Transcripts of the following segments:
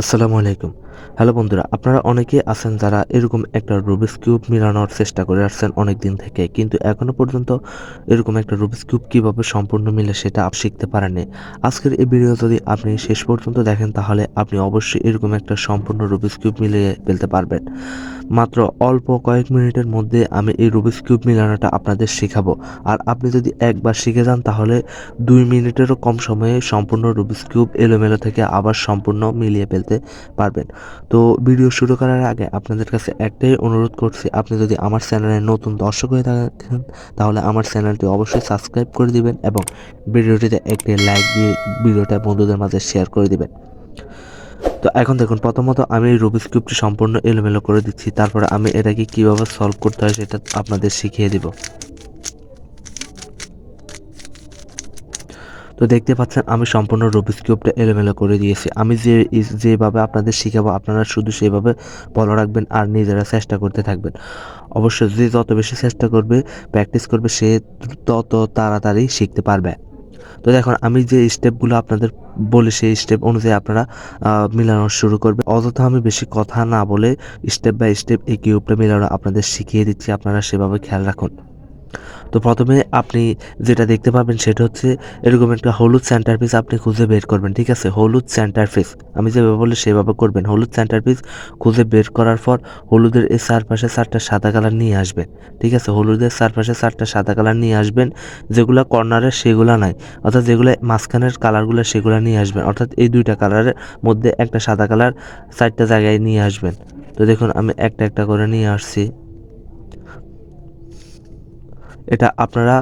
আসসালামু আলাইকুম। হ্যালো বন্ধুরা, আপনারা অনেকেই আছেন যারা এরকম একটা রুবিকস কিউব মিলানোর চেষ্টা করে আসছেন অনেক দিন থেকে। কিন্তু এখনো পর্যন্ত এরকম একটা রুবিকস কিউব কিভাবে সম্পূর্ণ মিলে সেটা শিখতে পারেননি। আজকের এই ভিডিও যদি আপনি শেষ পর্যন্ত দেখেন তাহলে আপনি অবশ্যই এরকম একটা সম্পূর্ণ রুবিকস কিউব মিলিয়ে ফেলতে পারবেন। মাত্র অল্প কয়েক মিনিটের মধ্যে আমি এই রুবিকস কিউব মিলানোটা আপনাদের শেখাবো। আর আপনি যদি একবার শিখে যান তাহলে 2 মিনিটেরও কম সময়ে সম্পূর্ণ রুবিকস কিউব এলোমেলো থেকে আবার সম্পূর্ণ মিলিয়ে ফেলতে পারবেন। তো ভিডিও শুরু করার আগে আপনাদের কাছে একটাই অনুরোধ করছি, আপনি যদি আমার চ্যানেলে নতুন দর্শক হয়ে থাকেন তাহলে আমার চ্যানেলটি অবশ্যই সাবস্ক্রাইব করে দিবেন এবং ভিডিওটিতে একটি লাইক দিয়ে ভিডিওটা বন্ধুদের মাঝে শেয়ার করে দিবেন। তো এখন দেখুন, প্রথমত আমি এই রুবিকস কিউবটি সম্পূর্ণ এলোমেলো করে দিচ্ছি, তারপরে আমি এটাকে কিভাবে সলভ করতে হয় সেটা আপনাদের শিখিয়ে দিব। তো দেখতে পাচ্ছেন আমি সম্পূর্ণ রুবিকস কিউবটা এলোমেলো করে দিয়েছি। আমি যেভাবে আপনাদের শিখাবো আপনারা শুধু সেভাবে ফলো রাখবেন আর নিজেরা চেষ্টা করতে থাকবেন। অবশ্যই যে যত বেশি চেষ্টা করবে, প্র্যাকটিস করবে, সে তত তাড়াতাড়ি শিখতে পারবে। তো দেখুন আমি যে স্টেপগুলো আপনাদের বলি সেই স্টেপ অনুযায়ী আপনারা মিলানো শুরু করবে। অযথা আমি বেশি কথা না বলে স্টেপ বাই স্টেপ এই কিউবটা মিলানো আপনাদের শিখিয়ে দিচ্ছি, আপনারা সেভাবে খেয়াল রাখুন। তো প্রথমে আপনি যেটা দেখতে পাবেন সেটা হচ্ছে এরকম একটা হলুদ সেন্টার পিস আপনি খুঁজে বের করবেন, ঠিক আছে? হলুদ সেন্টার পিস আমি যেভাবে বলি সেভাবে করবেন। হলুদ সেন্টার পিস খুঁজে বের করার পর হলুদের এই চারপাশে 4টা সাদা কালার নিয়ে আসবেন, ঠিক আছে? হলুদের চারপাশে 4টা সাদা কালার নিয়ে আসবেন, যেগুলো কর্নারের সেগুলো নাই, অর্থাৎ যেগুলো মাঝখানের কালারগুলো সেগুলো নিয়ে আসবেন, অর্থাৎ এই দুইটা কালারের মধ্যে একটা সাদা কালার 4টা জায়গায় নিয়ে আসবেন। তো দেখুন আমি একটা একটা করে নিয়ে আসছি। এটা আপনারা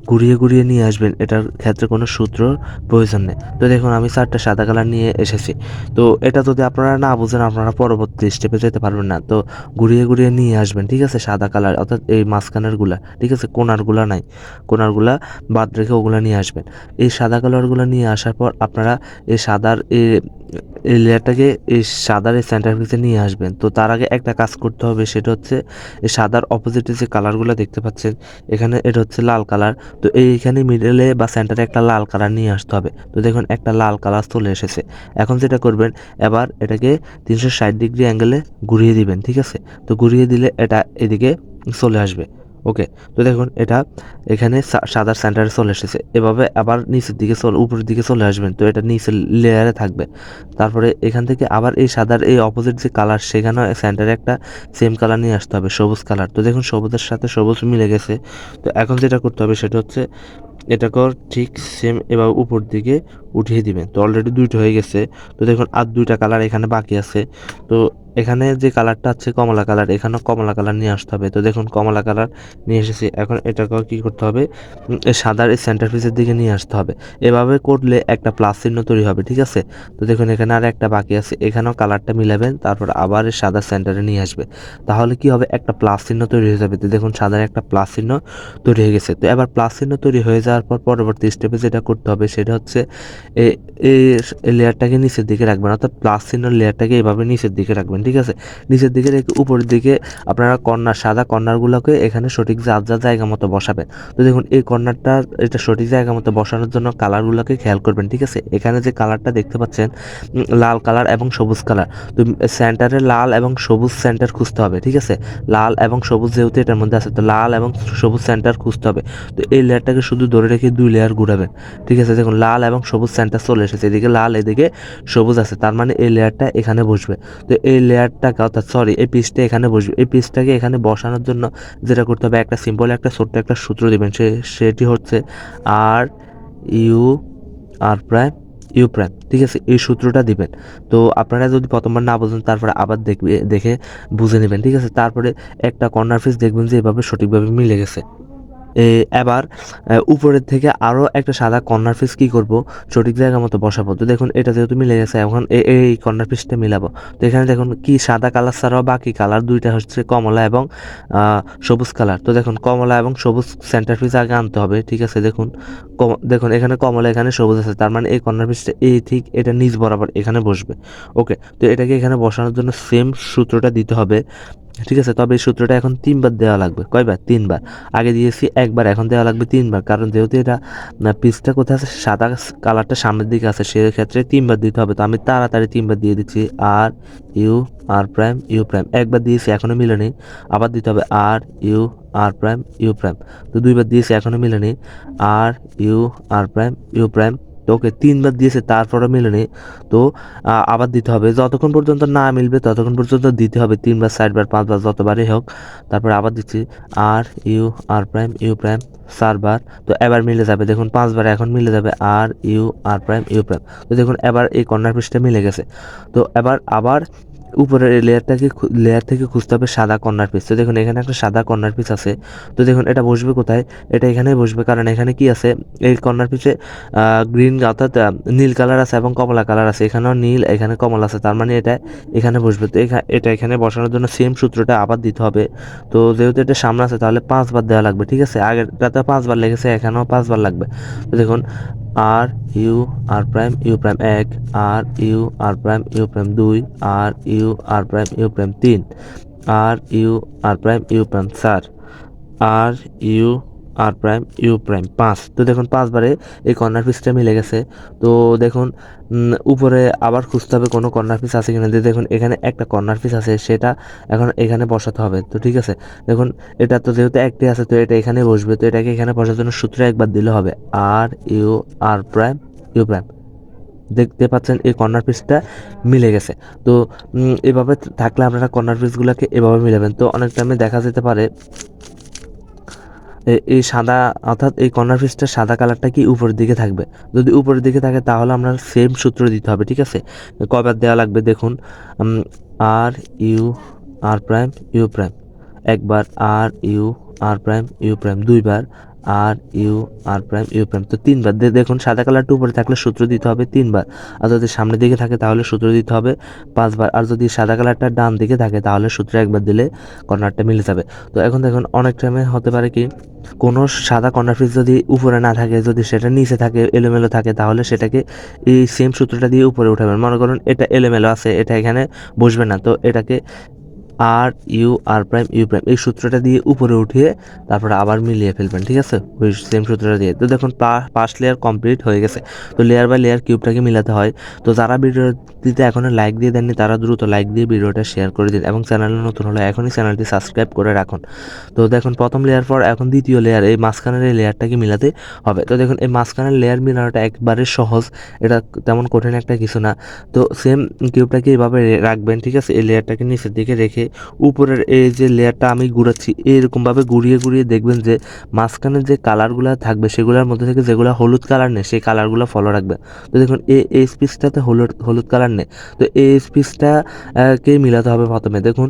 ঘুরিয়ে ঘুরিয়ে নিয়ে আসবেন, এটার ক্ষেত্রে কোনো সূত্র প্রয়োজন নেই। তো দেখুন আমি 4টা সাদা কালার নিয়ে এসেছি। তো এটা যদি আপনারা না বুঝেন আপনারা পরবর্তী স্টেপে যেতে পারবেন না। তো ঘুরিয়ে ঘুরিয়ে নিয়ে আসবেন, ঠিক আছে? সাদা কালার অর্থাৎ এই মাঝখানেরগুলা, ঠিক আছে? কোণারগুলা নাই, কোণারগুলা বাদ রেখে ওগুলা নিয়ে আসবেন। এই সাদা কালারগুলো নিয়ে আসার পর আপনারা এই সাদার এই লেয়ারটাকে এই সাদার এই সেন্টার পিসে নিয়ে আসবেন। তো তার আগে একটা কাজ করতে হবে, সেটা হচ্ছে এই সাদার অপোজিটে যে কালারগুলো দেখতে পাচ্ছেন এখানে, এটা হচ্ছে লাল কালার। তো এইখানে মিডলে বা সেন্টারে একটা লাল কালার নিয়ে আসতে হবে। তো দেখুন একটা লাল কালার চলে এসেছে। এখন যেটা করবেন, এবার এটাকে 360 ডিগ্রি অ্যাঙ্গেলে ঘুরিয়ে দিবেন, ঠিক আছে? তো ঘুরিয়ে দিলে এটা এদিকে চলে আসবে। ওকে, তো দেখুন এটা এখানে সাদার সেন্টারে চলে এসেছে। এভাবে আবার নিচের দিকে উপরের দিকে চলে আসবেন, তো এটা নিচের লেয়ারে থাকবে। তারপরে এখান থেকে আবার এই সাদার এই অপোজিট যে কালার সেখানে সেন্টারে একটা সেম কালার নিয়ে আসতে হবে, সবুজ কালার। তো দেখুন সবুজের সাথে সবুজ মিলে গেছে। তো এখন যেটা করতে হবে সেটা হচ্ছে এটাকেও ঠিক সেম এভাবে উপর দিকে উঠিয়ে দিবেন। তো অলরেডি দুইটা হয়ে গেছে। তো দেখুন আর দুইটা কালার এখানে বাকি আছে। তো এখানে যে কালারটা আছে কমলা কালার, এখানেও কমলা কালার নিয়ে আসতে হবে। তো দেখুন কমলা কালার নিয়ে এসেছি। এখন এটাকেও কী করতে হবে, এই সাদার এই সেন্টার পিসের দিকে নিয়ে আসতে হবে। এভাবে করলে একটা প্লাস চিহ্ন তৈরি হবে, ঠিক আছে? তো দেখুন এখানে আর একটা বাকি আছে, এখানেও কালারটা মিলাবেন, তারপর আবার এই সাদা সেন্টারে নিয়ে আসবে। তাহলে কি হবে, একটা প্লাস চিহ্ন তৈরি হয়ে যাবে। তো দেখুন সাদার একটা প্লাস চিহ্ন তৈরি হয়ে গেছে। তো এবার প্লাস চিহ্ন তৈরি হয়ে যাওয়ার পর পরবর্তী স্টেপে যেটা করতে হবে সেটা হচ্ছে এই লেয়ারটাকে নিচের দিকে রাখবেন, অর্থাৎ প্লাস চিহ্ন লেয়ারটাকে এভাবে নিচের দিকে রাখবেন, ঠিক আছে? নিচের দিকে রেখে উপরের দিকে আপনারা কর্নার, সাদা কর্নারগুলোকে এখানে সঠিক যার জায়গা মতো বসাবেন। তো দেখুন এই কর্নারটা এটা সঠিক জায়গা মতো বসানোর জন্য কালারগুলোকে খেয়াল করবেন, ঠিক আছে? এখানে যে কালারটা দেখতে পাচ্ছেন লাল কালার এবং সবুজ কালার, তো সেন্টারে লাল এবং সবুজ সেন্টার খুঁজতে হবে, ঠিক আছে? লাল এবং সবুজ যেহেতু এটার মধ্যে আছে, তো লাল এবং সবুজ সেন্টার খুঁজতে হবে। তো এই লেয়ারটাকে শুধু ধরে রেখে 2 লেয়ার ঘুরাবেন, ঠিক আছে? দেখুন লাল এবং সবুজ সেন্টার চলে এসেছে, এদিকে লাল এদিকে সবুজ আছে, তার মানে এই লেয়ারটা এখানে বসবে। তো এই লেয়ারটাকে অর্থাৎ সরি এই পিসটা এখানে বসবে। এই পিসটাকে এখানে বসানোর জন্য যেটা করতে হবে, একটা সিম্পল একটা ছোট্ট একটা সূত্র দিবেন, সেটি হচ্ছে R U R prime U prime, ঠিক আছে? এই সূত্রটা দিবেন। তো আপনারা যদি প্রথমবার না বোঝেন তারপরে আবার দেখে বুঝে নেবেন, ঠিক আছে? তারপরে একটা কর্নার পিস দেখবেন যে এভাবে সঠিকভাবে মিলে গেছে। এবার উপরের থেকে আরও একটা সাদা কর্নার পিস কী করব, সঠিক জায়গা মতো বসাবো। তো দেখুন এটা যেহেতু মিলে গেছে, এখন এই কর্নার পিসটা মিলাবো। তো এখানে দেখুন কি সাদা কালার ছাড়াও বাকি কালার দুইটা হচ্ছে কমলা এবং সবুজ কালার। তো দেখুন কমলা এবং সবুজ সেন্টার পিস আগে আনতে হবে, ঠিক আছে? দেখুন দেখুন এখানে কমলা এখানে সবুজ আছে, তার মানে এই কর্নার পিসটা এই ঠিক এটা নিচ বরাবর এখানে বসবে। ওকে, তো এটাকে এখানে বসানোর জন্য সেম সূত্রটা দিতে হবে। ঠিক আছে, তবে এই সূত্রটা এখন 3 বার দেওয়া লাগবে। কয়বার? 3 বার। আগে দিয়েছি একবার, এখন দেওয়া লাগবে 3 বার, কারণ যেহেতু এটা পিচটা কোথায় আছে, সাদা কালারটা সামনের দিকে আছে, সেক্ষেত্রে 3 বার দিতে হবে। তো আমি তাড়াতাড়ি 3 বার দিয়ে দিচ্ছি। R U R prime U prime, একবার দিয়েছি এখনো মিলেনি, আবার দিতে হবে R U R prime U prime. তো 2 বার দিয়েছি এখনো মিলেনি, R U R prime U prime. তো ওকে 3 বার দিয়েছে তারপরে মিলেনি, তো আবার দিতে হবে। যতক্ষণ পর্যন্ত না মিলবে ততক্ষণ পর্যন্ত দিতে হবে, 3 বার 4 বার 5 বার যতবারই হোক। তারপরে আবার দিচ্ছি R U R prime U prime 4 বার। তো এবার মিলে যাবে, দেখুন 5 বার এখন মিলে যাবে R U R prime U prime. তো দেখুন এবার এই কর্নার পিসটা মিলে গেছে। তো এবার আবার উপরের লেয়ার থেকে খুঁজতে হবে সাদা কর্নার পিস। তো দেখুন এখানে একটা সাদা কর্নার পিস আছে। তো দেখুন এটা বসবে কোথায়? এটা এখানেই বসবে, কারণ এখানে কি আছে, এই কর্নার পিসে গ্রিন অর্থাৎ নীল কালার আছে এবং কমলা কালার আছে। এখানেও নীল, এখানে কমলা আছে, তার মানে এটা এখানে বসবে। তো এটা এখানে বসানোর জন্য সেম সূত্রটা আবার দিতে হবে। তো যেহেতু এটা সামনে আছে তাহলে 5 বার দেওয়া লাগবে। ঠিক আছে, আগেরটাতে 5 বার লেগেছে, এখানেও 5 বার লাগবে। তো দেখুন R U R prime U prime 1, R U R prime U prime 2, R U R prime U prime 3, R U R prime U prime 4, R U R prime U prime 5। তো দেখুন 5 বারে এই কর্নার পিসটা মিলে গেছে। তো দেখুন উপরে আবার খুঁজতে হবে কোনো কর্নার পিস আছে কিনা। দেখুন এখানে একটা কর্নার পিস আছে, সেটা এখন এখানে বসাতে হবে। তো ঠিক আছে, দেখুন এটা তো যেহেতু একটি আছে, তো এটা এখানে বসবে। তো এটাকে এখানে বসার জন্য সূত্র একবার দিলে হবে, R U R prime U prime. দেখতে পাচ্ছেন এই কর্নার পিসটা মিলে গেছে। তো এভাবে থাকলে আপনারা কর্নার পিসগুলোকে এভাবে মিলাবেন। তো অনেক টাইমে দেখা যেতে পারে এই সাদা অর্থাৎ এই কর্নার পিসটা সাদা কালারটা কি উপরের দিকে থাকবে। যদি উপরের দিকে থাকে তাহলে আমরা সেম সূত্র দিতে হবে। ঠিক আছে, কয়বার দেওয়া লাগবে দেখুন, R U R prime U prime একবার, R U R prime U prime 2 বার, R U R prime U prime তো 3 বার। দেখুন সাদা কালারটা উপরে থাকলে সূত্র দিতে হবে 3 বার, আর যদি সামনের দিকে থাকে তাহলে সূত্র দিতে হবে 5 বার, আর যদি সাদা কালারটা ডান দিকে থাকে তাহলে সূত্র একবার দিলে কর্নারটা মিলে যাবে। তো এখন দেখুন অনেক টাইমে হতে পারে কি, কোনো সাদা কর্নার পিস যদি উপরে না থাকে, যদি সেটা নিচে থাকে, এলোমেলো থাকে, তাহলে সেটাকে এই সেম সূত্রটা দিয়ে উপরে উঠাবেন। মনে করুন এটা এলোমেলো আছে, এটা এখানে বসবে না, তো এটাকে R U R prime U prime এই সূত্রটা দিয়ে উপরে উঠিয়ে তারপরে আবার মিলিয়ে ফেলবেন। ঠিক আছে, ওই সেম সূত্রটা দিয়ে। তো দেখুন ফার্স্ট লেয়ার কমপ্লিট হয়ে গেছে। তো লেয়ার বাই লেয়ার কিউবটাকে মিলাতে হয়। তো যারা ভিডিওটিতে এখনও লাইক দিয়ে দেননি তারা দ্রুত লাইক দিয়ে ভিডিওটা শেয়ার করে দিন, এবং চ্যানেলে নতুন হলে এখনই চ্যানেলটি সাবস্ক্রাইব করে রাখুন। তো দেখুন প্রথম লেয়ার পর এখন দ্বিতীয় লেয়ার, এই মাঝখানের এই লেয়ারটাকে মিলাতে হবে। তো দেখুন এই মাঝখানের লেয়ার মিলানোটা একবারে সহজ, এটা তেমন কঠিন একটা কিছু না। তো সেম কিউবটাকে এইভাবে রাখবেন। ঠিক আছে, এই লেয়ারটাকে নিচের দিকে রেখে উপরের এই যে লেয়ারটা আমি ঘুরাচ্ছি, এরকমভাবে ঘুরিয়ে ঘুরিয়ে দেখবেন যে মাঝখানে যে কালারগুলো থাকবে সেগুলোর মধ্যে থেকে যেগুলো হলুদ কালার নেই সেই কালারগুলো ফলো রাখবে। তো দেখুন এই স্পিচটাতে হলুদ কালার নেই, তো এই স্পিচটা কে মিলাতে হবে প্রথমে। দেখুন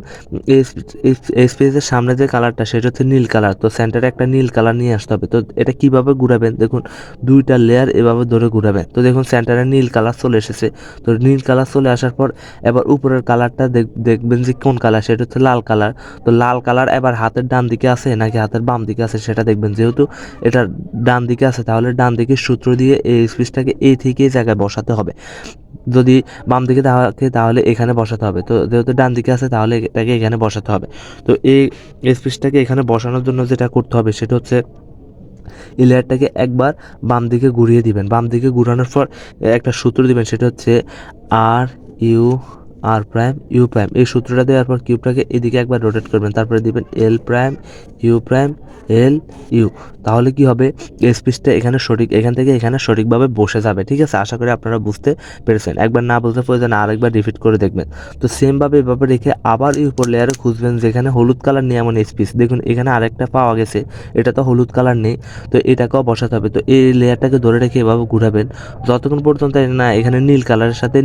এই স্পিচের সামনে যে কালারটা সেটা হচ্ছে নীল কালার, তো সেন্টারে একটা নীল কালার নিয়ে আসতে হবে। তো এটা কিভাবে ঘুরাবেন, দেখুন দুইটা লেয়ার এভাবে ধরে ঘুরাবেন। তো দেখুন সেন্টারে নীল কালার চলে এসেছে। তো নীল কালার চলে আসার পর এবার উপরের কালারটা দেখবেন যে কোন কালার, সেটা হচ্ছে লাল কালার। তো লাল কালার এবার হাতের ডান দিকে আছে নাকি হাতের বাম দিকে আছে সেটা দেখবেন। যেহেতু এটা ডান দিকে আছে তাহলে ডান দিকে সূত্র দিয়ে এই স্পিচটাকে এই থেকে এই জায়গায় বসাতে হবে। যদি বাম দিকে থাকে তাহলে এখানে বসাতে হবে। তো যেহেতু ডান দিকে আছে তাহলে এটাকে এখানে বসাতে হবে। তো এই স্পিচটাকে এখানে বসানোর জন্য যেটা করতে হবে সেটা হচ্ছে এই লেয়ারটাকে একবার বাম দিকে ঘুরিয়ে দিবেন। বাম দিকে ঘুরানোর পর একটা সূত্র দিবেন, সেটা হচ্ছে R U R prime U prime. এই সূত্রটা দেওয়ার পর কিউবটাকে এদিকে একবার রোটেট করবেন, তারপরে দিবেন L prime U prime L U. তাহলে কি হবে, স্পিচটা এখান থেকে এখানে সঠিকভাবে বসে যাবে। ঠিক আছে, আশা করি আপনারা বুঝতে পেরেছেন। একবার না বুঝতে প্রয়োজন আরেকবার রিপিট করে দেখবেন। তো সেমভাবে এভাবে রেখে আবার এই উপর লেয়ারে খুঁজবেন যেখানে হলুদ কালার নেই এমন স্পিচ। দেখুন এখানে আরেকটা পাওয়া গেছে, এটা তো হলুদ কালার নেই, তো এটাকেও বসাতে হবে। তো এই লেয়ারটাকে ধরে রেখে এভাবে ঘুরাবেন যতক্ষণ পর্যন্ত না এখানে নীল কালারের সাথে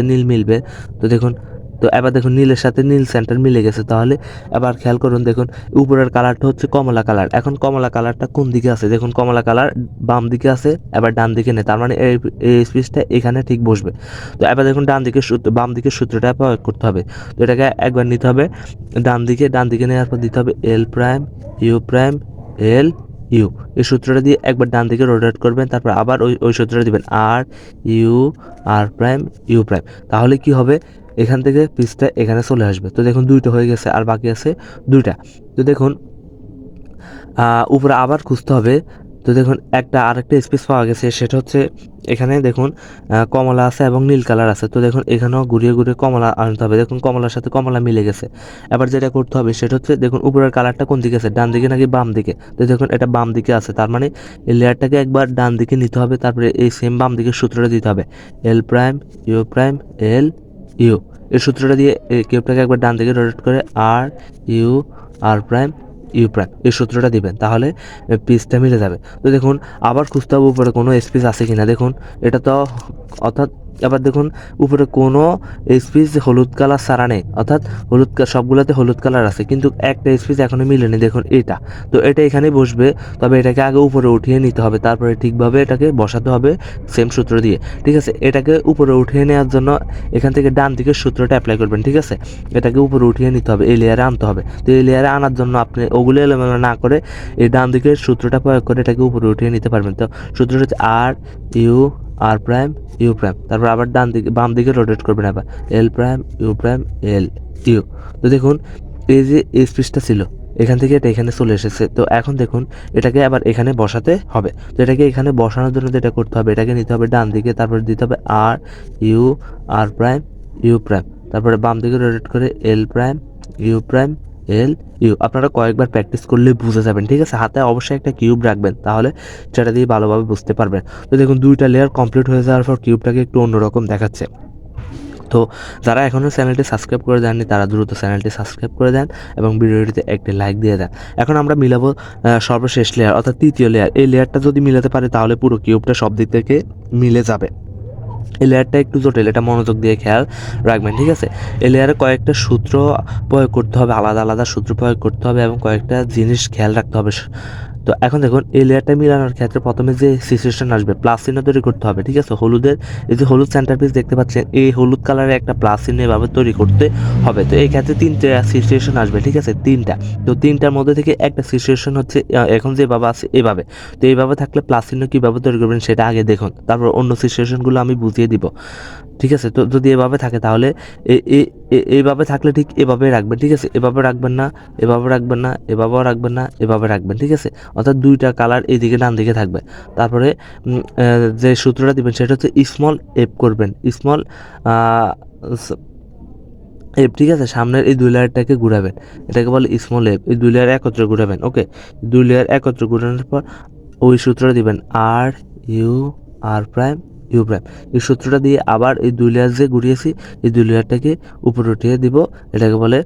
নীল মিলবে। তো দেখুন, তো এবার দেখুন নীলের সাথে নীল সেন্টার মিলে গেছে। তাহলে এবার খেয়াল করুন, দেখুন উপরের কালারটা হচ্ছে কমলা কালার। এখন কমলা কালারটা কোন দিকে আছে, দেখুন কমলা কালার বাম দিকে আছে, এবার ডান দিকে নেই, তার মানে এই স্পিচটা এখানে ঠিক বসবে। তো এবার দেখুন বাম দিকে সূত্রটা প্রয়োগ করতে হবে। তো এটাকে একবার নিতে হবে ডান দিকে নেওয়ার পর দিতে হবে L prime U prime L U. এই সূত্রটা দিয়ে একবার ডান দিকে রোটেট করবেন, তারপর আবার ওই সূত্রটা দিবেন R U R prime U prime. তাহলে কি হবে, এখান থেকে পিসটা এখানে চলে আসবে। তো দেখুন 2টা হয়ে গেছে, আর বাকি আছে 2টা। তো দেখুন উপরে আবার খুঁজতে হবে। তো দেখুন আরেকটা স্পেস পাওয়া গেছে, সেটা হচ্ছে এখানে দেখুন কমলা আছে এবং নীল কালার আছে। তো দেখুন এখানেও ঘুরিয়ে ঘুরিয়ে কমলা আনতে হবে। দেখুন কমলার সাথে কমলা মিলে গেছে। এবার যেটা করতে হবে সেটা হচ্ছে দেখুন উপরের কালারটা কোন দিকে আছে, ডান দিকে নাকি বাম দিকে। তো দেখুন এটা বাম দিকে আছে, তার মানে এই লেয়ারটাকে একবার ডান দিকে নিতে হবে, তারপরে এই সেম বাম দিকে সূত্রটা দিতে হবে, L prime U prime L U. এই সূত্রটা দিয়ে এই কিউবটাকে একবার ডান দিকে রোটেট করে R U R prime U prime এই সূত্রটা দিবেন, তাহলে পিসটা মিলে যাবে। তো দেখুন আবার খুঁজতে হবে উপরে কোনো স্পেস আছে কিনা। দেখুন এটা তো অর্থাৎ আবার দেখুন উপরে কোনো স্পেস হলুদ কালার ছাড়া নেই, অর্থাৎ সবগুলোতে হলুদ কালার আছে, কিন্তু একটা স্পেস এখনো মিলেনি। দেখুন এটা, তো এটা এখানে বসবে, তবে এটাকে আগে উপরে উঠিয়ে নিতে হবে, তারপরে ঠিকভাবে এটাকে বসাতে হবে সেম সূত্র দিয়ে। ঠিক আছে, এটাকে উপরে উঠিয়ে নেওয়ার জন্য এখান থেকে ডান দিকের সূত্রটা অ্যাপ্লাই করবেন। ঠিক আছে, এটাকে উপরে উঠিয়ে নিতে হবে, এই লেয়ারে আনতে হবে। তো এই লেয়ারে আনার জন্য আপনি ওগুলো এলোমেলো না করে এই ডান দিকের সূত্রটা প্রয়োগ করে এটাকে উপরে উঠিয়ে নিতে পারবেন। তো সূত্রটা হচ্ছে R U R prime U prime, তারপর আবার বাম দিকে রোটেট করবেন, আবার L prime U prime L U. তো দেখুন এই যে এই স্পেসটা ছিল এখান থেকে এটা এখানে চলে এসেছে। তো এখন দেখুন এটাকে আবার এখানে বসাতে হবে। তো এটাকে এখানে বসানোর জন্য যেটা করতে হবে, এটাকে নিতে হবে ডান দিকে, তারপর দিতে হবে R U R prime U prime, তারপরে বাম দিকে রোটেট করে L prime U prime L U. আপনারা কয়েকবার প্র্যাকটিস করলে বুঝে যাবেন। ঠিক আছে, হাতে অবশ্যই একটা কিউব রাখবেন, তাহলে সেটা দিয়ে ভালোভাবে বুঝতে পারবেন। তো দেখুন 2টা লেয়ার কমপ্লিট হয়ে যাওয়ার পর কিউবটাকে একটু অন্যরকম দেখাচ্ছে। তো যারা এখনও চ্যানেলটি সাবস্ক্রাইব করে দেননি তারা দ্রুত চ্যানেলটি সাবস্ক্রাইব করে দেন এবং ভিডিওটিতে একটি লাইক দিয়ে দেন। এখন আমরা মিলাবো সর্বশেষ লেয়ার অর্থাৎ তৃতীয় লেয়ার। এই লেয়ারটা যদি মিলাতে পারে তাহলে পুরো কিউবটা সব দিক থেকে মিলে যাবে। এই লেয়ারটা একটু জটিল, এটা মনোযোগ দিয়ে খেয়াল রাখবেন। ঠিক আছে, এই লেয়ারে কয়েকটা সূত্র প্রয়োগ করতে হবে, আলাদা আলাদা সূত্র প্রয়োগ করতে হবে এবং কয়েকটা জিনিস খেয়াল রাখতে হবে। তো এখন দেখুন এই লেয়ারটা মিলানোর ক্ষেত্রে প্রথমে যে সিচুয়েশন আসবে প্লাস চিহ্ন তৈরি করতে হবে। ঠিক আছে, হলুদের এই যে হলুদ সেন্টার পিস দেখতে পাচ্ছেন, এই হলুদ কালারের একটা প্লাস চিহ্ন এভাবে তৈরি করতে হবে। তো এই ক্ষেত্রে 3টে সিচুয়েশন আসবে। ঠিক আছে, 3টা। তো 3টার মধ্যে থেকে একটা সিচুয়েশন হচ্ছে এখন যেভাবে আছে এভাবে। তো এইভাবে থাকলে প্লাস চিহ্ন কীভাবে তৈরি করবেন সেটা আগে দেখুন, তারপর অন্য সিচুয়েশনগুলো আমি বুঝিয়ে দিব। ঠিক আছে, তো যদি এভাবে থাকে তাহলে এইভাবে থাকলে ঠিক এভাবে রাখবেন। ঠিক আছে, এভাবে রাখবেন না, এভাবে রাখবেন না, এভাবেও রাখবেন না, এভাবে রাখবেন। ঠিক আছে, অর্থাৎ 2টা কালার এইদিকে ডান দিকে থাকবে। তারপরে যে সূত্রটা দিবেন সেটা হচ্ছে স্মল এফ করবেন, স্মল এফ। ঠিক আছে, সামনের এই 2 লেয়ারটাকে ঘুরাবেন, এটাকে বলে স্মল এফ। এই 2 লেয়ার একত্রে ঘুরাবেন। ওকে, 2 লেয়ার একত্রে ঘুরানোর পর ওই সূত্রটা দিবেন R U R prime U prime. এই সূত্রটা দিয়ে আবার এই 2 লেয়ার যে ঘুরিয়েছি এই 2 লেয়ারটাকে উপরে উঠিয়ে দিব, এটাকে বলে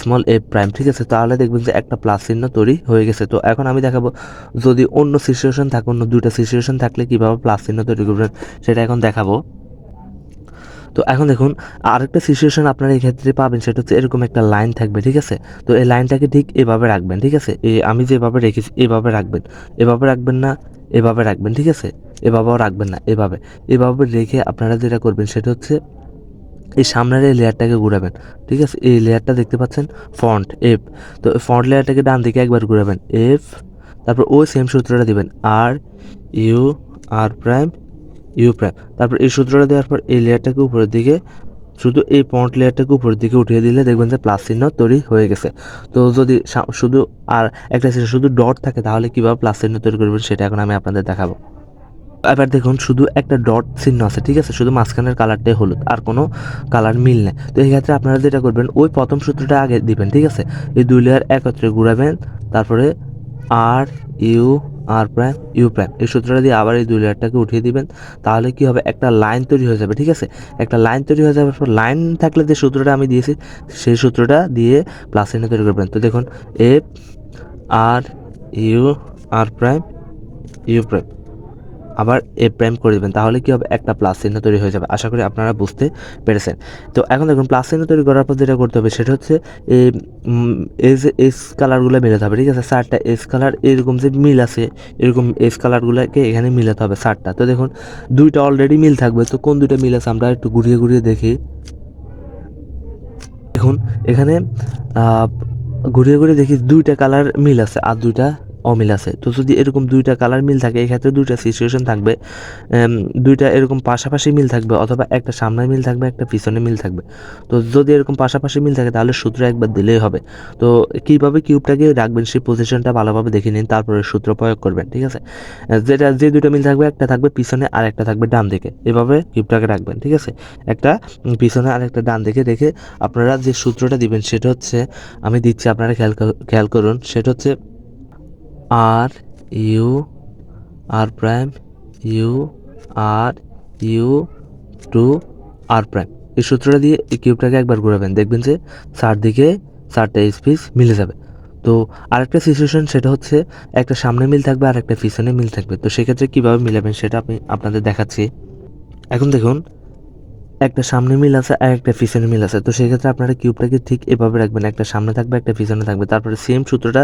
স্মল এফ প্রাইম। ঠিক আছে, তাহলে দেখবেন যে একটা প্লাস চিহ্ন তৈরি হয়ে গেছে। তো এখন আমি দেখাবো যদি অন্য সিচুয়েশন থাকে, অন্য 2টা সিচুয়েশন থাকলে কীভাবে প্লাস চিহ্ন তৈরি করবেন সেটা এখন দেখাবো। তো এখন দেখুন আরেকটা সিচুয়েশন আপনারা এই ক্ষেত্রে পাবেন, সেটা হচ্ছে এরকম একটা লাইন থাকবে। ঠিক আছে, তো এই লাইনটাকে ঠিক এভাবে রাখবেন। ঠিক আছে, আমি যেভাবে রেখেছি এভাবে রাখবেন, এভাবে রাখবেন না, এভাবে রাখবেন। ঠিক আছে, এভাবেও রাখবেন না, এভাবে রেখে আপনারা যেটা করবেন সেটা হচ্ছে এই সামনের এই লেয়ারটাকে ঘুরাবেন। ঠিক আছে, এই লেয়ারটা দেখতে পাচ্ছেন ফন্ট এফ। তো ফন্ট লেয়ারটাকে ডান দিকে একবার ঘুরাবেন এফ, তারপর ওই সেম সূত্রটা দিবেন R U R prime U prime. তারপর এই সূত্রটা দেওয়ার পর এই লেয়ারটাকে উপরের দিকে, শুধু এই পয়েন্ট লেয়ারটাকে উপরের দিকে উঠিয়ে দিলে দেখবেন যে প্লাস চিহ্ন তৈরি হয়ে গেছে। তো যদি শুধু আর একটা শুধু ডট থাকে তাহলে কীভাবে প্লাস চিহ্ন তৈরি করবেন সেটা এখন আমি আপনাদের দেখাবো। এবার দেখুন শুধু একটা ডট চিহ্ন আছে। ঠিক আছে, শুধু মাঝখানের কালারটাই হলুদ, আর কোনো কালার মিল নেই। তো এই ক্ষেত্রে আপনারা যেটা করবেন ওই প্রথম সূত্রটা আগে দিবেন। ঠিক আছে, এই 2 লেয়ার একত্রে ঘুরাবেন, তারপরে R U R prime U prime এই সূত্রটা দিয়ে আবার এই 2 লেয়ারটাকে উঠিয়ে দিবেন, তাহলে কি হবে একটা লাইন তৈরি হয়ে যাবে। ঠিক আছে, একটা লাইন তৈরি হয়ে যাওয়ার পর লাইন থাকলে যে সূত্রটা আমি দিয়েছি সেই সূত্রটা দিয়ে প্লাস চিহ্ন তৈরি করবেন। তো দেখুন F R U R prime U prime আবার এ প্রাইম করে দেবেন, তাহলে কি হবে একটা প্লাস চিহ্ন তৈরি হয়ে যাবে। আশা করি আপনারা বুঝতে পেরেছেন। তো এখন দেখুন প্লাস চিহ্ন তৈরি করার পর যেটা করতে হবে সেটা হচ্ছে এই যে এস কালারগুলো মিলাতে হবে। ঠিক আছে, 4টা এস কালার এরকম যে মিল আছে এরকম এস কালারগুলোকে এখানে মিলাতে হবে 4টা। তো দেখুন 2টা অলরেডি মিল থাকবে, তো কোন 2টা মিল আছে আমরা একটু ঘুরিয়ে ঘুরিয়ে দেখি। দেখুন এখানে ঘুরিয়ে ঘুরিয়ে দেখি 2টা কালার মিল আছে আর 2টা অমিল আছে। তো যদি এরকম দুইটা কালার মিল থাকে, এক্ষেত্রে দুইটা সিচুয়েশন থাকবে, দুইটা এরকম পাশাপাশি মিল থাকবে, অথবা একটা সামনে মিল থাকবে, একটা পিছনে মিল থাকবে। তো যদি এরকম পাশাপাশি মিল থাকে তাহলে সূত্র একবার দিলেই হবে। তো কীভাবে কিউবটাকে রাখবেন সেই পজিশনটা ভালোভাবে দেখে নিন, তারপরে সূত্র প্রয়োগ করবেন, ঠিক আছে। যে দুটো মিল থাকবে, একটা থাকবে পিছনে আর একটা থাকবে ডান দিকে, এভাবে কিউবটাকে রাখবেন, ঠিক আছে। একটা পিছনে আর একটা ডান দিকে রেখে আপনারা যে সূত্রটা দিবেন সেটা হচ্ছে, আমি দিচ্ছি আপনারা খেয়াল করুন, সেটা হচ্ছে R U R prime U R U two R prime. এই সূত্রটা দিয়ে এই কিউবটাকে একবার ঘোরাবেন, দেখবেন যে চারটা স্পেস মিলে যাবে। তো আরেকটা সিচুয়েশন, সেটা হচ্ছে একটা সামনে মিল থাকবে আর একটা পিছনে মিল থাকবে। তো সেক্ষেত্রে কীভাবে মিলাবেন সেটা আমি আপনাদের দেখাচ্ছি। এখন দেখুন, একটা সামনে মিল আছে আর একটা পিছনে মিল আছে। তো সেক্ষেত্রে আপনারা কিউবটাকে ঠিক এভাবে রাখবেন, একটা সামনে থাকবে একটা পিছনে থাকবে, তারপরে সেম সূত্রটা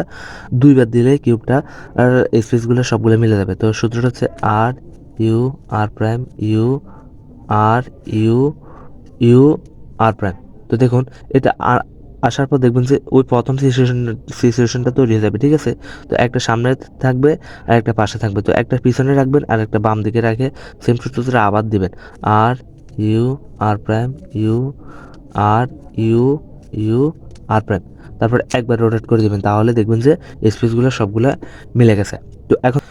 দুইবার দিলে কিউবটা আর স্পেসগুলো সবগুলো মিলে যাবে। তো সূত্রটা হচ্ছে R U R prime U R U U R prime. তো দেখুন, এটা আর আসার পর দেখবেন যে ওই প্রথম সিচুয়েশনটা তৈরি হয়ে যাবে, ঠিক আছে। তো একটা সামনে থাকবে আর একটা পাশে থাকবে। তো একটা পিছনে রাখবেন আর একটা বাম দিকে রেখে সেম সূত্রটা আবার দিবেন, R U R prime U R U U R prime. তারপর একবার রোটেট করে দিবেন, তাহলে দেখবেন যে স্পেসগুলো সবগুলা মিলে গেছে। তো এখন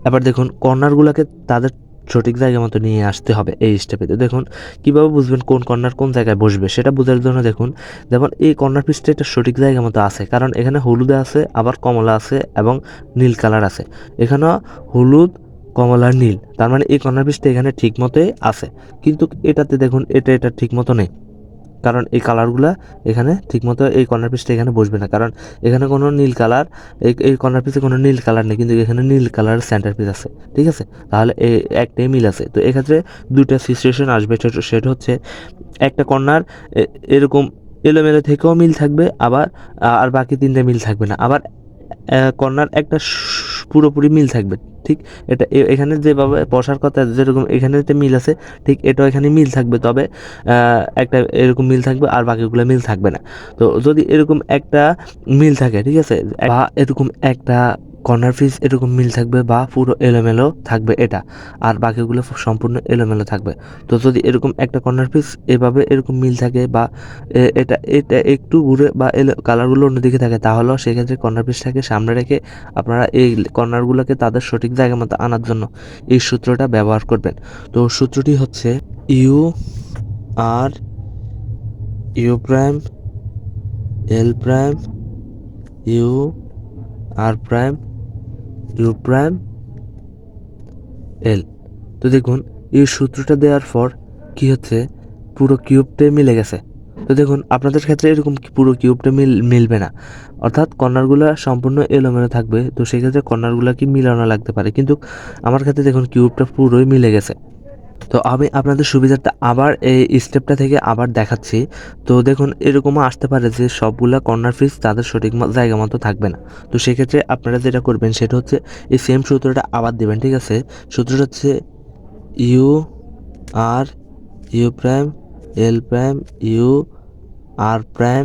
এবার দেখুন, কর্নারগুলোকে তাদের সঠিক জায়গা মতো নিয়ে আসতে হবে এই স্টেপে। তো দেখুন কীভাবে বুঝবেন কোন কর্নার কোন জায়গায় বসবে সেটা বোঝার জন্য দেখুন, যেমন এই কর্নার পিসটা এটা সঠিক জায়গা মতো আছে, কারণ এখানে হলুদে আছে, আবার কমলা আছে এবং নীল কালার আছে। এখানেও হলুদ, কমলা, নীল, তার মানে এই কর্নার পিসটা এখানে ঠিক মতোই আছে। কিন্তু এটাতে দেখুন এটা ঠিক মতো নেই, কারণ এই কালারগুলা এখানে ঠিকমতো এই কর্নার পিসটা এখানে বসবে না, কারণ এখানে কোনো নীল কালার, এই কর্নার পিসে কোনো নীল কালার নেই, কিন্তু এখানে নীল কালার সেন্টার পিস আছে, ঠিক আছে। তাহলে এই একটাই মিল আছে। তো এক্ষেত্রে দুইটা সিচুয়েশন আসবে, সেটা হচ্ছে একটা কর্নার এরকম এলোমেলো থেকেও মিল থাকবে, আবার আর বাকি তিনটা মিল থাকবে না, আবার কর্নার একটা পুরোপুরি মিল থাকবে, ঠিক। এটা এখানে যেভাবে বসার কথা, যেরকম এখানে একটা মিল আছে, ঠিক এটাও এখানে মিল থাকবে, তবে একটা এরকম মিল থাকবে আর বাকিগুলো মিল থাকবে না। তো যদি এরকম একটা মিল থাকে, ঠিক আছে, বা এরকম একটা কর্নার পিস এরকম মিল থাকবে বা পুরো এলোমেলো থাকবে এটা, আর বাকিগুলো সম্পূর্ণ এলোমেলো থাকবে। তো যদি এরকম একটা কর্নার পিস এভাবে এরকম মিল থাকে, বা এটা এটা একটু ঘুরে বা কালারগুলো অন্যদিকে থাকে, তাহলেও সেক্ষেত্রে কর্নার পিসটাকে সামনে রেখে আপনারা এই কর্নারগুলোকে তাদের সঠিক জায়গা মতো আনার জন্য এই সূত্রটা ব্যবহার করবেন। তো সূত্রটি হচ্ছে U R U prime L prime U R prime U prime L. তো দেখুন, এই সূত্রটা দেওয়ার পর কি হচ্ছে, পুরো কিউবটাই মিলে গেছে। তো দেখুন, আপনাদের ক্ষেত্রে এরকম পুরো কিউবটা মিলবে না, অর্থাৎ কর্নারগুলো সম্পূর্ণ এলোমেলো থাকবে। তো সেক্ষেত্রে কর্নারগুলো কি মিলানো লাগতে পারে, কিন্তু আমার ক্ষেত্রে দেখুন কিউবটা পুরোই মিলে গেছে। তো আমি আপনাদের সুবিধার্থে আবার এই স্টেপটা থেকে আবার দেখাচ্ছি। তো দেখুন, এরকমও আসতে পারে যে সবগুলা কর্নার পিস তাদের সঠিক জায়গা মতো থাকবে না। তো সেক্ষেত্রে আপনারা যেটা করবেন সেটা হচ্ছে এই সেম সূত্রটা আবার দেবেন, ঠিক আছে। সূত্রটা হচ্ছে U R U prime L prime U R prime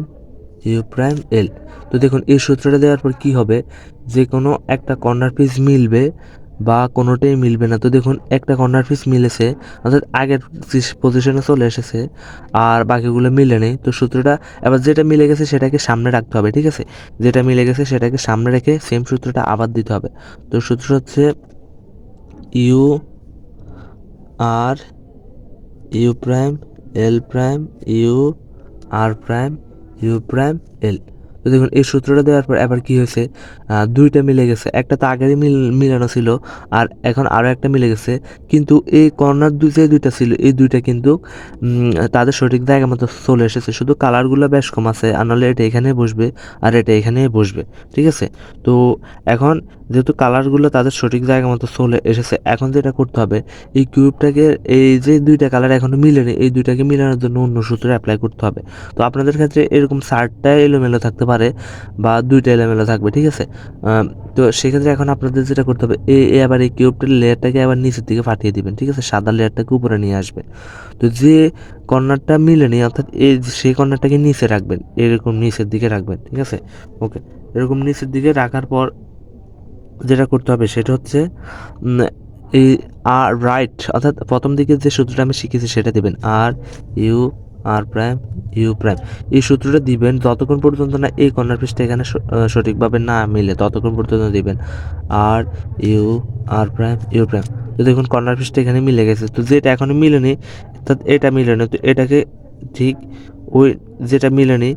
U prime L. তো দেখুন, এই সূত্রটা দেওয়ার পর কি হবে, যে কোনো একটা কর্নার পিস মিলবে বা কোনোটাই মিলবে না। তো দেখুন, একটা কর্নার পিস মিলেছে, অর্থাৎ আগের পজিশনে চলে এসেছে, আর বাকিগুলো মিলে নেই। তো সূত্রটা এবার যেটা মিলে গেছে সেটাকে সামনে রাখতে হবে, ঠিক আছে। যেটা মিলে গেছে সেটাকে সামনে রেখে সেম সূত্রটা আবার দিতে হবে। তো সূত্র হচ্ছে U R U prime L prime U R prime U prime L. তো দেখুন, এই সূত্রটা দেওয়ার পর এবার কি হয়েছে, দুইটা মিলে গেছে। একটা তো আগেরই মিলানো ছিল, আর এখন আরও একটা মিলে গেছে। কিন্তু এই কর্নার যে দুইটা ছিল, এই দুইটা কিন্তু তাদের সঠিক জায়গা মতো চলে এসেছে, শুধু কালারগুলো বেশ কম আছে, আর নাহলে এটা এখানে বসবে আর এটা এখানে বসবে, ঠিক আছে। তো এখন যেহেতু কালারগুলো তাদের সঠিক জায়গা মতো চলে এসেছে, এখন যেটা করতে হবে, এই কিউবটাকে, এই যে দুইটা কালার এখনো মিলেনি, এই দুইটাকে মিলানোর জন্য অন্য সূত্র অ্যাপ্লাই করতে হবে। তো আপনাদের ক্ষেত্রে এরকম চারটা এলোমেলো থাকতে পারে বা দুইটা এলোমেলো থাকবে, ঠিক আছে। তো সেক্ষেত্রে এখন আপনাদের যেটা করতে হবে, আবার এই কিউবটার লেয়ারটাকে আবার নিচের দিকে পাঠিয়ে দিবেন, ঠিক আছে, সাদা লেয়ারটাকে উপরে নিয়ে আসবেন। তো যে কর্নারটা মিলেনি, অর্থাৎ সেই কর্নারটাকে নিচে রাখবেন, এরকম নিচের দিকে রাখবেন, ঠিক আছে। ওকে, এরকম নিচের দিকে রাখার পর যেটা করতে হবে সেটা হচ্ছে এই আর রাইট, অর্থাৎ প্রথম দিকে যে সূত্রটা আমি শিখেছি সেটা দিবেন, R U R prime U prime. এই সূত্রটা দিবেন যতক্ষণ পর্যন্ত না এই কর্নার পিসটা এখানে সঠিকভাবে না মিলে ততক্ষণ পর্যন্ত দিবেন, R U R prime U prime. তো দেখুন কর্নার পিসটা এখানে মিলে গেছে, তো যেটা এখনো মিলেনি অর্থাৎ এটা মিলেনি, তো এটাকে ঠিক ওই যেটা মিলেনি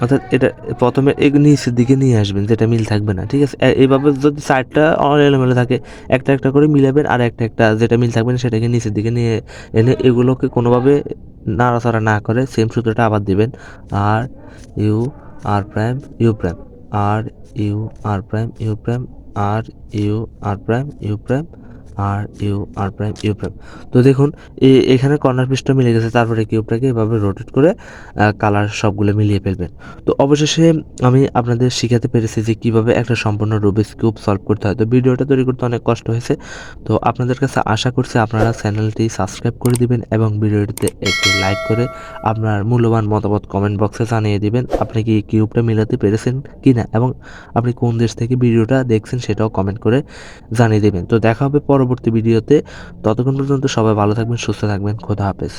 অর্থাৎ এটা প্রথমে নিচের দিকে নিয়ে আসবেন, যেটা মিল থাকবে না, ঠিক আছে। এইভাবে যদি সাইডটা এলোমেলো থাকে একটা একটা করে মিলাবেন, আর একটা একটা যেটা মিল থাকবে না সেটাকে নিচের দিকে নিয়ে এনে এগুলোকে কোনোভাবে নাড়াচাড়া না করে সেম সূত্রটা আবার দিবেন, R U R prime U prime, R U R prime U prime, R U R prime U prime, R U R prime U prime. তো দেখুন এখানে কর্নার পিসটা মিলে গেছে, তারপরে কিউবটাকে এভাবে রোটেট করে কালার সবগুলো মিলিয়ে ফেলবেন। তো অবশেষে আমি আপনাদের শিখাতে পেরেছি যে কীভাবে একটা সম্পূর্ণ রুবিক্স কিউব সলভ করতে হয়। তো ভিডিওটা তৈরি করতে অনেক কষ্ট হয়েছে, তো আপনাদের কাছে আশা করছি আপনারা চ্যানেলটি সাবস্ক্রাইব করে দিবেন এবং ভিডিওটিতে একটি লাইক করে আপনার মূল্যবান মতামত কমেন্ট বক্সে জানিয়ে দিবেন আপনি কি কিউবটা মিলাতে পেরেছেন কি না, এবং আপনি কোন দেশ থেকে ভিডিওটা দেখছেন সেটাও কমেন্ট করে জানিয়ে দেবেন। তো দেখা হবে পরবর্তী ভিডিওতে, ততক্ষণ পর্যন্ত সবাই ভালো থাকবেন, সুস্থ থাকবেন, খোদা হাফেজ।